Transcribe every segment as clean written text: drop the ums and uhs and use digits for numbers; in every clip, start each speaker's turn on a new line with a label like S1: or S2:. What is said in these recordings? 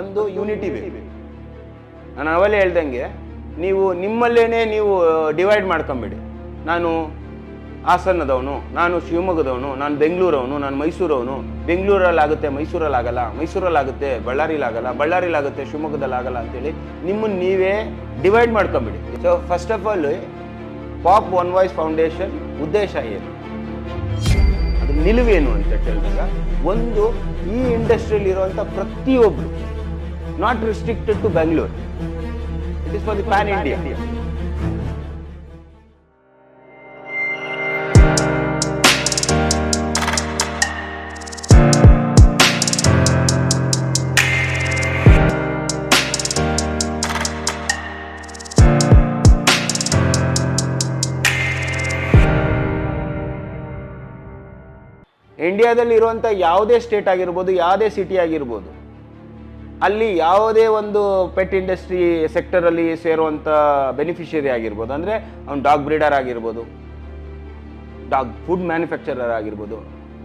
S1: ಒಂದು ಯೂನಿಟಿ ಬೇಕು. ನಾನು ಅವಲೇ ಹೇಳ್ದಂಗೆ ನೀವು ನಿಮ್ಮಲ್ಲೇನೆ ನೀವು ಡಿವೈಡ್ ಮಾಡ್ಕೊಂಬಿಡಿ. ನಾನು ಹಾಸನದವನು, ನಾನು ಶಿವಮೊಗ್ಗದವನು, ನಾನು ಬೆಂಗಳೂರವನು, ನಾನು ಮೈಸೂರವನು. ಬೆಂಗಳೂರಲ್ಲಾಗುತ್ತೆ, ಮೈಸೂರಲ್ಲಾಗಲ್ಲ, ಮೈಸೂರಲ್ಲಾಗುತ್ತೆ, ಬಳ್ಳಾರಿಲಾಗಲ್ಲ, ಬಳ್ಳಾರಿಲಾಗುತ್ತೆ, ಶಿವಮೊಗ್ಗದಲ್ಲಾಗಲ್ಲ ಅಂತೇಳಿ ನಿಮ್ಮನ್ನು ನೀವೇ ಡಿವೈಡ್ ಮಾಡ್ಕೊಂಬಿಡಿ. So first of all pop one voice foundation ಉದ್ದೇಶ ಏನು, ಅದ್ರ ನಿಲುವೇನು ಅಂತ ಹೇಳಿದಾಗ, ಒಂದು ಈ ಇಂಡಸ್ಟ್ರಿಯಲ್ಲಿ ಇರುವಂಥ ಪ್ರತಿಯೊಬ್ಬರು, not restricted to Bengaluru, it is for the pan India. ಇಂಡಿಯಾದಲ್ಲಿ ಇರುವಂಥ ಯಾವುದೇ ಸ್ಟೇಟ್ ಆಗಿರ್ಬೋದು, ಯಾವುದೇ ಸಿಟಿ ಆಗಿರ್ಬೋದು, ಅಲ್ಲಿ ಯಾವುದೇ ಒಂದು ಪೆಟ್ ಇಂಡಸ್ಟ್ರಿ ಸೆಕ್ಟರಲ್ಲಿ ಸೇರುವಂಥ ಬೆನಿಫಿಷಿಯರಿ ಆಗಿರ್ಬೋದು, ಅಂದರೆ ಅವ್ನು ಡಾಗ್ ಬ್ರೀಡರ್ ಆಗಿರ್ಬೋದು, ಡಾಗ್ ಫುಡ್ ಮ್ಯಾನುಫ್ಯಾಕ್ಚರರ್ ಆಗಿರ್ಬೋದು,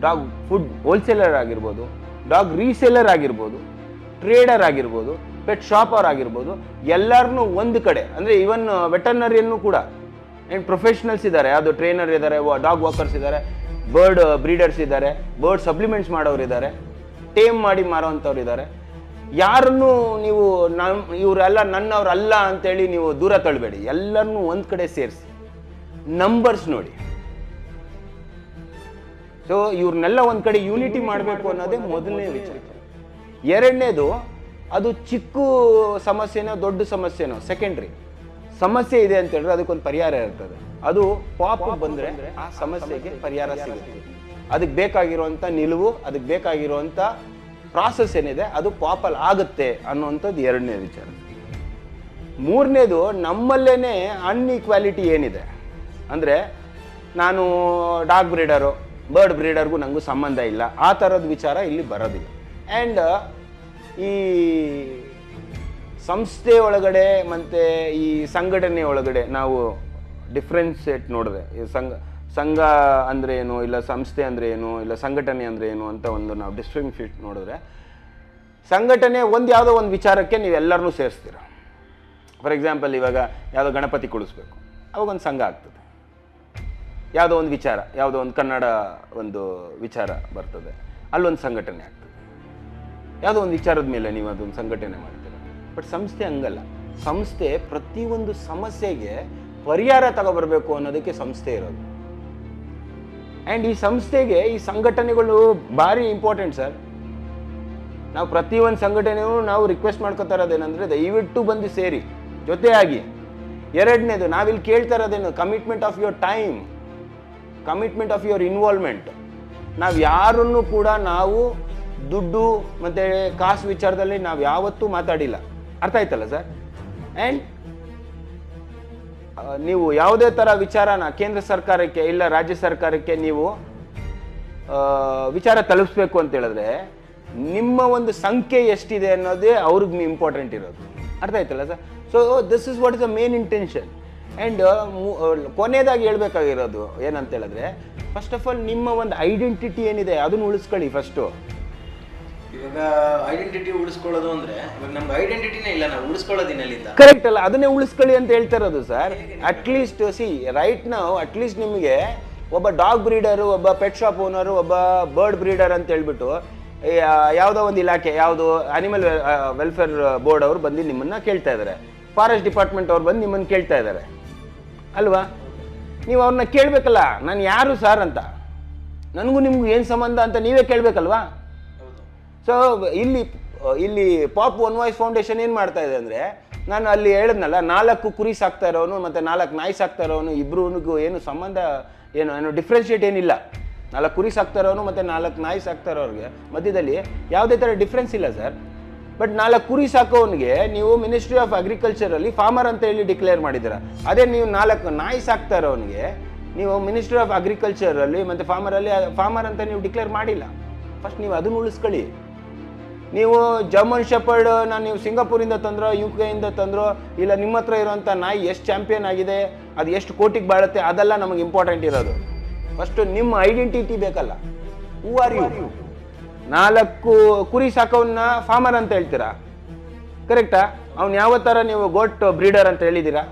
S1: ಡಾಗ್ ಫುಡ್ ಹೋಲ್ಸೇಲರ್ ಆಗಿರ್ಬೋದು, ಡಾಗ್ ರೀಸೇಲರ್ ಆಗಿರ್ಬೋದು, ಟ್ರೇಡರ್ ಆಗಿರ್ಬೋದು, ಪೆಟ್ ಶಾಪರ್ ಆಗಿರ್ಬೋದು, ಎಲ್ಲರನ್ನೂ ಒಂದು ಕಡೆ, ಅಂದರೆ ಈವನ್ ವೆಟರ್ನರಿಯನ್ನು ಕೂಡ ಏನು ಪ್ರೊಫೆಷನಲ್ಸ್ ಇದ್ದಾರೆ, ಅದು ಟ್ರೈನರ್ ಇದ್ದಾರೆ, ಡಾಗ್ ವಾಕರ್ಸ್ ಇದ್ದಾರೆ, ಬರ್ಡ್ ಬ್ರೀಡರ್ಸ್ ಇದ್ದಾರೆ, ಬರ್ಡ್ ಸಪ್ಲಿಮೆಂಟ್ಸ್ ಮಾಡೋರು ಇದ್ದಾರೆ, ಟೇಮ್ ಮಾಡಿ ಮಾರೋವಂಥವ್ರು ಇದ್ದಾರೆ. ಯಾರನ್ನು ನೀವು ಇವರೆಲ್ಲ ನನ್ನವ್ರಲ್ಲ ಅಂತೇಳಿ ನೀವು ದೂರ ತಳ್ಳಬೇಡಿ, ಎಲ್ಲರನ್ನೂ ಒಂದು ಕಡೆ ಸೇರಿಸಿ ನಂಬರ್ಸ್ ನೋಡಿ. ಸೊ ಇವ್ರನ್ನೆಲ್ಲ ಒಂದು ಕಡೆ ಯೂನಿಟಿ ಮಾಡಬೇಕು ಅನ್ನೋದೇ ಮೊದಲನೇ ವಿಚಾರ. ಎರಡನೇದು, ಅದು ಚಿಕ್ಕ ಸಮಸ್ಯೆನೋ ದೊಡ್ಡ ಸಮಸ್ಯೆನೋ ಸೆಕೆಂಡ್ರಿ. ಸಮಸ್ಯೆ ಇದೆ ಅಂತ ಹೇಳಿದ್ರೆ ಅದಕ್ಕೊಂದು ಪರಿಹಾರ ಇರ್ತದೆ. ಅದು ಪಾಪ್ ಬಂದರೆ ಆ ಸಮಸ್ಯೆಗೆ ಪರಿಹಾರ ಸಿಗುತ್ತೆ. ಅದಕ್ಕೆ ಬೇಕಾಗಿರುವಂಥ ನಿಲುವು, ಅದಕ್ಕೆ ಬೇಕಾಗಿರುವಂಥ ಪ್ರಾಸೆಸ್ ಏನಿದೆ ಅದು ಪಾಪಲ್ಲಿ ಆಗುತ್ತೆ ಅನ್ನುವಂಥದ್ದು ಎರಡನೇ ವಿಚಾರ. ಮೂರನೇದು, ನಮ್ಮಲ್ಲೇನೆ ಅನ್ಇಕ್ವಾಲಿಟಿ ಏನಿದೆ, ಅಂದರೆ ನಾನು ಡಾಗ್ ಬ್ರೀಡರು, ಬರ್ಡ್ ಬ್ರೀಡರ್ಗೂ ನನಗೂ ಸಂಬಂಧ ಇಲ್ಲ, ಆ ಥರದ ವಿಚಾರ ಇಲ್ಲಿ ಬರೋದಿಲ್ಲ. ಆ್ಯಂಡ್ ಈ ಸಂಸ್ಥೆ ಒಳಗಡೆ ಮತ್ತು ಈ ಸಂಘಟನೆ ಒಳಗಡೆ ನಾವು ಡಿಫ್ರೆನ್ಸೇಟ್ ನೋಡಿದ್ರೆ, ಈ ಸಂಘ ಅಂದರೆ ಏನು, ಇಲ್ಲ ಸಂಸ್ಥೆ ಅಂದರೆ ಏನು, ಇಲ್ಲ ಸಂಘಟನೆ ಅಂದರೆ ಏನು ಅಂತ ಒಂದು ನಾವು ಡಿಫ್ರೆನ್ಶಿಯೇಟ್ ನೋಡಿದ್ರೆ, ಸಂಘಟನೆ ಯಾವುದೋ ಒಂದು ವಿಚಾರಕ್ಕೆ ನೀವು ಎಲ್ಲರನ್ನೂ ಸೇರಿಸ್ತೀರ. ಫಾರ್ ಎಕ್ಸಾಂಪಲ್, ಇವಾಗ ಯಾವುದೋ ಗಣಪತಿ ಕುಳಿಸ್ಬೇಕು, ಅವಾಗ ಒಂದು ಸಂಘ ಆಗ್ತದೆ. ಯಾವುದೋ ಒಂದು ವಿಚಾರ, ಯಾವುದೋ ಒಂದು ಕನ್ನಡ ಒಂದು ವಿಚಾರ ಬರ್ತದೆ, ಅಲ್ಲೊಂದು ಸಂಘಟನೆ ಆಗ್ತದೆ. ಯಾವುದೋ ಒಂದು ವಿಚಾರದ ಮೇಲೆ ನೀವು ಅದೊಂದು ಸಂಘಟನೆ ಮಾಡ್ತೀರ. ಬಟ್ ಸಂಸ್ಥೆ ಹಂಗಲ್ಲ. ಸಂಸ್ಥೆ ಪ್ರತಿಯೊಂದು ಸಮಸ್ಯೆಗೆ ಪರಿಹಾರ ತಗೊಬರ್ಬೇಕು ಅನ್ನೋದಕ್ಕೆ ಸಂಸ್ಥೆ ಇರೋದು. ಆ್ಯಂಡ್ ಈ ಸಂಸ್ಥೆಗೆ ಈ ಸಂಘಟನೆಗಳು ಭಾರಿ ಇಂಪಾರ್ಟೆಂಟ್ ಸರ್. ನಾವು ಪ್ರತಿಯೊಂದು ಸಂಘಟನೆಯೂ ನಾವು ರಿಕ್ವೆಸ್ಟ್ ಮಾಡ್ಕೊತಾ ಇರೋದೇನೆಂದರೆ, ದಯವಿಟ್ಟು ಬಂದು ಸೇರಿ, ಜೊತೆಯಾಗಿ. ಎರಡನೇದು, ನಾವಿಲ್ಲಿ ಕೇಳ್ತಾ ಇರೋದೇನು, commitment of your time, commitment of your involvement. ನಾವು ಯಾರನ್ನು ಕೂಡ ನಾವು ದುಡ್ಡು ಮತ್ತು ಕಾಸು ವಿಚಾರದಲ್ಲಿ ನಾವು ಯಾವತ್ತೂ ಮಾತಾಡಿಲ್ಲ. ಅರ್ಥ ಆಯ್ತಲ್ಲ ಸರ್? ಆ್ಯಂಡ್ ನೀವು ಯಾವುದೇ ಥರ ವಿಚಾರನ ಕೇಂದ್ರ ಸರ್ಕಾರಕ್ಕೆ ಇಲ್ಲ ರಾಜ್ಯ ಸರ್ಕಾರಕ್ಕೆ ನೀವು ವಿಚಾರ ತಲುಪಿಸ್ಬೇಕು ಅಂತ ಹೇಳಿದ್ರೆ, ನಿಮ್ಮ ಒಂದು ಸಂಖ್ಯೆ ಎಷ್ಟಿದೆ ಅನ್ನೋದೇ ಅವ್ರಿಗೆ ಇಂಪಾರ್ಟೆಂಟ್ ಇರೋದು. ಅರ್ಥ ಆಯ್ತಲ್ಲ sir? So this is what is the main intention. And ಕೊನೆಯದಾಗಿ ಹೇಳ್ಬೇಕಾಗಿರೋದು ಏನಂತ ಹೇಳಿದ್ರೆ, ಫಸ್ಟ್ ಆಫ್ ಆಲ್ ನಿಮ್ಮ ಒಂದು ಐಡೆಂಟಿಟಿ ಏನಿದೆ ಅದನ್ನು ಉಳಿಸ್ಕೊಳ್ಳಿ ಫಸ್ಟು.
S2: ಇವಾಗ ಐಡೆಂಟಿಟಿ ಉಳಿಸ್ಕೊಳ್ಳೋದು ಅಂದ್ರೆ, ಇವಾಗ ನಮ್ಗೆ ಐಡೆಂಟಿಟಿನೇ ಇಲ್ಲ, ನಾವು ಉಳಿಸ್ಕೊಳ್ಳೋದಿನಲ್ಲಿಂದ.
S1: ಕರೆಕ್ಟ್ ಅಲ್ಲ, ಅದನ್ನೇ ಉಳಿಸ್ಕೊಳ್ಳಿ ಅಂತ ಹೇಳ್ತಾ ಇರೋದು ಸರ್. ಅಟ್ಲೀಸ್ಟ್ ರೈಟ್ ನಾವು ಅಟ್ಲೀಸ್ಟ್ ನಿಮಗೆ ಒಬ್ಬ ಡಾಗ್ ಬ್ರೀಡರು, ಒಬ್ಬ ಪೆಟ್ ಶಾಪ್ ಓನರು, ಒಬ್ಬ ಬರ್ಡ್ ಬ್ರೀಡರ್ ಅಂತ ಹೇಳ್ಬಿಟ್ಟು ಯಾವುದೋ ಒಂದು ಇಲಾಖೆ, ಯಾವುದು ಅನಿಮಲ್ ವೆಲ್ಫೇರ್ ಬೋರ್ಡ್ ಅವರು ಬಂದು ನಿಮ್ಮನ್ನ ಕೇಳ್ತಾ ಇದ್ದಾರೆ, ಫಾರೆಸ್ಟ್ ಡಿಪಾರ್ಟ್ಮೆಂಟ್ ಅವ್ರು ಬಂದು ನಿಮ್ಮನ್ನು ಕೇಳ್ತಾ ಇದ್ದಾರೆ ಅಲ್ವಾ? ನೀವು ಅವ್ರನ್ನ ಕೇಳಬೇಕಲ್ಲ, ನಾನು ಯಾರು ಸರ್ ಅಂತ, ನನಗೂ ನಿಮ್ಗೂ ಏನು ಸಂಬಂಧ ಅಂತ ನೀವೇ ಕೇಳಬೇಕಲ್ವಾ? ಸೊ ಇಲ್ಲಿ ಪಾಪ್ ಒನ್ ವಾಯ್ಸ್ ಫೌಂಡೇಶನ್ ಏನು ಮಾಡ್ತಾ ಇದೆ ಅಂದರೆ, ನಾನು ಅಲ್ಲಿ ಹೇಳಿದ್ನಲ್ಲ, 4 ಕುರಿ ಸಾಕ್ತಾ ಇರೋನು ಮತ್ತು 4 ನಾಯಿ ಸಾಕ್ತಾ ಇರೋನು ಇಬ್ಬರಿಗೂ ಏನು ಸಂಬಂಧ, ಏನು ಡಿಫ್ರೆನ್ಷಿಯೇಟ್ ಏನಿಲ್ಲ. 4 ಕುರಿ ಸಾಕ್ತಾ ಇರೋನು ಮತ್ತು 4 ನಾಯಿ ಸಾಕ್ತಾ ಇರೋರಿಗೆ ಮಧ್ಯದಲ್ಲಿ ಯಾವುದೇ ಥರ ಡಿಫ್ರೆನ್ಸ್ ಇಲ್ಲ ಸರ್. ಬಟ್ 4 ಕುರಿ ಸಾಕೋನಿಗೆ ನೀವು ಮಿನಿಸ್ಟ್ರಿ ಆಫ್ ಅಗ್ರಿಕಲ್ಚರಲ್ಲಿ ಫಾರ್ಮರ್ ಅಂತ ಹೇಳಿ ಡಿಕ್ಲೇರ್ ಮಾಡಿದ್ದೀರ. ಅದೇ ನೀವು 4 ನಾಯಿ ಸಾಕ್ತಾ ಇರೋನಿಗೆ ನೀವು ಮಿನಿಸ್ಟ್ರಿ ಆಫ್ ಅಗ್ರಿಕಲ್ಚರಲ್ಲಿ ಮತ್ತು ಫಾರ್ಮರ್ ಅಂತ ನೀವು ಡಿಕ್ಲೇರ್ ಮಾಡಿಲ್ಲ. ಫಸ್ಟ್ ನೀವು ಅದನ್ನು ಉಳಿಸ್ಕೊಳ್ಳಿ. ನೀವು ಜರ್ಮನ್ ಶೆಪರ್ಡ್ ನೀವು ಸಿಂಗಾಪುರಿಂದ ತಂದ್ರೋ, UK ಇಂದ ತಂದ್ರೋ, ಇಲ್ಲ ನಿಮ್ಮ ಹತ್ರ ಇರೋಂಥ ನಾಯಿ ಎಷ್ಟು ಚಾಂಪಿಯನ್ ಆಗಿದೆ, ಅದು ಎಷ್ಟು ಕೋಟಿಗೆ ಬಾಳುತ್ತೆ, ಅದೆಲ್ಲ ನಮಗೆ ಇಂಪಾರ್ಟೆಂಟ್ ಇರೋದು. ಫಸ್ಟು ನಿಮ್ಮ ಐಡೆಂಟಿಟಿ ಬೇಕಲ್ಲ. Who are you? 4 ಕುರಿ ಸಾಕೋನ್ನ ಫಾರ್ಮರ್ ಅಂತ ಹೇಳ್ತೀರಾ, ಕರೆಕ್ಟಾ? ಅವ್ನು ಯಾವ ಥರ ನೀವು ಗೋಟ್ ಬ್ರೀಡರ್ ಅಂತ ಹೇಳಿದ್ದೀರಾ?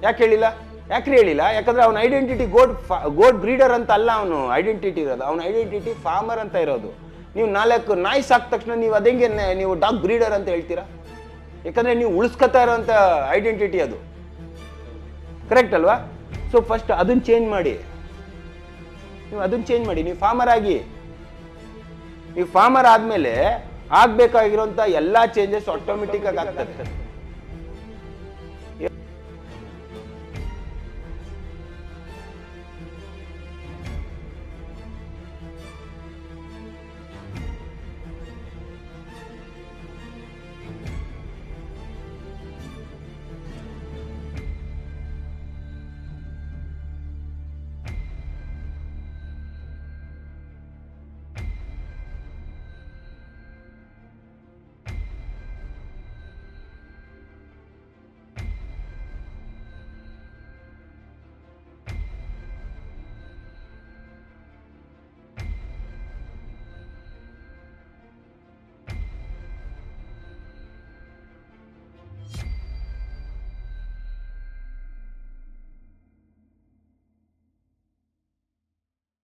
S1: ಯಾಕೆ ಹೇಳಿಲ್ಲ? ಯಾಕ್ರಿ ಹೇಳಿಲ್ಲ? ಯಾಕಂದ್ರೆ ಅವನ ಐಡೆಂಟಿಟಿ ಗೋಟ್ ಬ್ರೀಡರ್ ಅಂತ ಅಲ್ಲ ಅವನು ಐಡೆಂಟಿಟಿ ಇರೋದು, ಅವನ ಐಡೆಂಟಿಟಿ ಫಾರ್ಮರ್ ಅಂತ ಇರೋದು. ನೀವು 4 ನಾಯಿ ಸಾಕಿದ ತಕ್ಷಣ ನೀವು ಅದಂಗೆ ನೀವು ಡಾಗ್ ಬ್ರೀಡರ್ ಅಂತ ಹೇಳ್ತೀರಾ? ಯಾಕಂದ್ರೆ ನೀವು ಉಳಿಸ್ಕೊತಾ ಇರೋಂಥ ಐಡೆಂಟಿಟಿ ಅದು, ಕರೆಕ್ಟ್ ಅಲ್ವಾ? ಸೊ ಫಸ್ಟ್ ಅದನ್ನ ಚೇಂಜ್ ಮಾಡಿ, ನೀವು ಫಾರ್ಮರ್ ಆಗಿ. ನೀವು ಫಾರ್ಮರ್ ಆದಮೇಲೆ ಆಗಬೇಕಾಗಿರೋಂಥ ಎಲ್ಲ ಚೇಂಜಸ್ ಆಟೋಮೆಟಿಕ್ ಆಗಿ ಆಗ್ತದೆ.